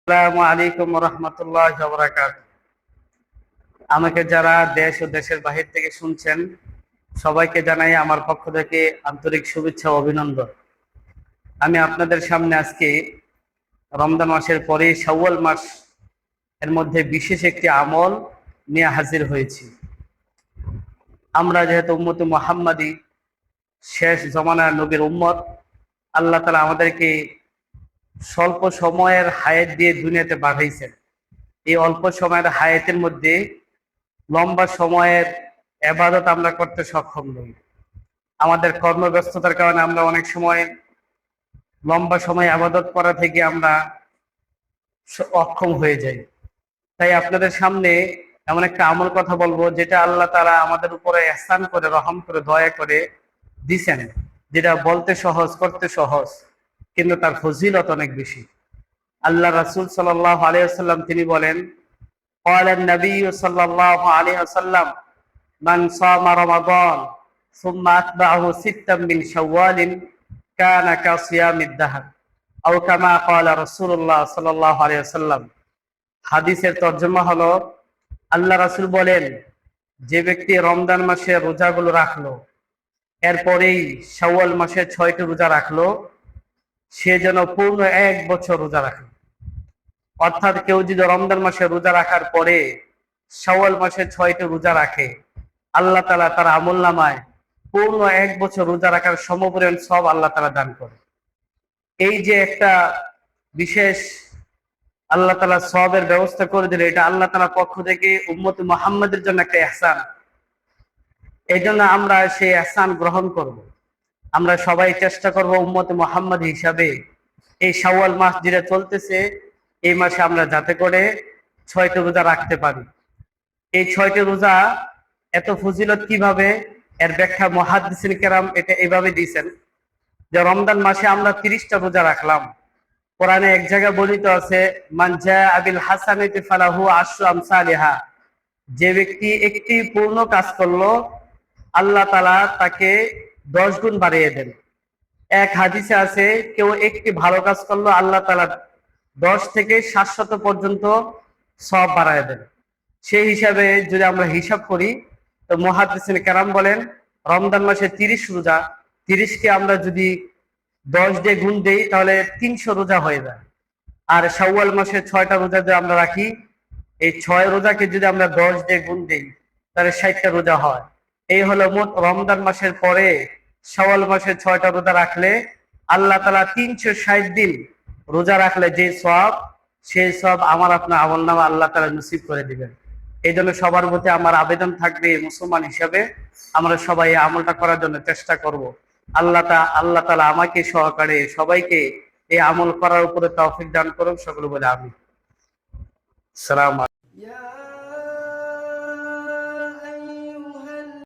আসসালামু আলাইকুম ওয়া রাহমাতুল্লাহি ওয়া বারাকাতুহু। আমাকে যারা দেশ ও দেশের বাহির থেকে শুনছেন সবাইকে জানাই আমার পক্ষ থেকে আন্তরিক শুভেচ্ছা ও অভিনন্দন। আমি আপনাদের সামনে আজকে রমজান মাসের পরে শাওয়াল মাস এর মধ্যে বিশেষ একটি আমল নিয়ে হাজির হয়েছি। আমরা যেহেতু উম্মতে মুহাম্মাদি, শেষ জমানার নবীর উম্মত, আল্লাহ তাআলা আমাদেরকে স্বল্প সময়ের হায়াত দিয়ে দুনিয়াতে পাঠাইছেন। এই অল্প সময়ের হায়াতের মধ্যে লম্বা সময়ের ইবাদত আমরা করতে সক্ষম নই। আমাদের কর্মব্যস্ততার কারণে আমরা অনেক সময় লম্বা সময় ইবাদত করা থেকে আমরা অক্ষম হয়ে যাই। তাই আপনাদের সামনে এমন একটা আমল কথা বলবো, যেটা আল্লাহ তাআলা আমাদের উপরে ইহসান করে, রহম করে, দয়া করে দিছেন, যেটা বলতে সহজ, করতে সহজ, কিন্তু তার ফজিলত অনেক বেশি। আল্লাহ রাসূল সাল্লাল্লাহু আলাইহি ওয়াসাল্লাম তিনি বলেন, قال النبي صلى الله عليه وسلم من صام رمضان ثم أتبعه ستا من شوال كان كصيام الدهر أو كما قال رسول الله صلى الله عليه وسلم। হাদিসের তরজমা হলো, আল্লাহ রাসূল বলেন, যে ব্যক্তি রমজান মাসে রোজাগুলো রাখলো, এরপরেই শাওয়াল মাসে 6টি রোজা রাখলো, সে যেন পূর্ণ 1 বছর রোজা রাখলো। অর্থাৎ কেউ যদি রমজান মাসে রোজা রাখার পরে শাওয়াল মাসে 6টি রোজা রাখে, আল্লাহ তাআলা তার আমলনামায় পূর্ণ 1 বছর রোজা রাখার সমপরিমাণ সব আল্লাহ তাআলা দান করে। এই যে একটা বিশেষ আল্লাহ তাআলা সওয়াবের ব্যবস্থা করে দিলে, এটা আল্লাহ তাআলার পক্ষ থেকে উম্মতে মুহাম্মাদের জন্য একটা ইহসান। এই জন্য আমরা সেই ইহসান গ্রহণ করব। আমরা সবাই চেষ্টা করব উম্মতে মুহাম্মাদ হিসাবে এই শাওয়াল মাস যেটা চলতেছে, এই মাসে আমরা যাতে করে 6টি রোজা রাখতে পারি। এই 6টি রোজা এত ফজিলত কিভাবে, এর ব্যাখ্যা মুহাদ্দিসিন কেরাম এটা এইভাবে দিয়েছেন যে রমজান মাসে আমরা 30টা রোজা রাখলাম। কোরআনে এক জায়গায় বর্ণিত আছে, মান জাআ বিল হাসানাতি ফালাহু আশরু আমসালিহা, যে ব্যক্তি একটি পূর্ণ কাজ করলো আল্লাহ তাআলা তাকে 10 গুণ বাড়িয়ে দেন। এক হাদিসে আছে, কেউ একটি ভালো কাজ করলো আল্লাহ তাআলা 10 থেকে 700 পর্যন্ত সওয়াব বাড়ায় দেন। সেই হিসাবে যদি আমরা হিসাব করি, তো মুহাদ্দিসিন কেরাম বলেন রমজান মাসে 30 রোজা, 30কে আমরা যদি 10 দিয়ে গুণ দেই তাহলে 300 রোজা হয়ে যায়। আর শাওয়াল মাসে 6টা রোজা যদি আমরা রাখি, এই 6 রোজাকে যদি আমরা 10 দিয়ে গুণ দেই তাহলে 60টা রোজা হয়। এই হলো মোট রমজান মাসের পরে শাওয়াল মাসে 6টা রোজা রাখলে আল্লাহ তাআলা 360 দিন রোজা রাখলে যে সওয়াব, সেই সওয়াব আমার আপনার আমলনামা আল্লাহ তাআলা নসিব করে দিবেন। এই জন্য সবার প্রতি আমার আবেদন থাকবে, মুসলমান হিসাবে আমরা সবাই এই আমলটা করার জন্য চেষ্টা করব। আল্লাহ তাআলা আমাকে সহকারে সবাইকে এই আমল করার উপরে তৌফিক দান করুন। সকলে বলে আমিন। সালাম।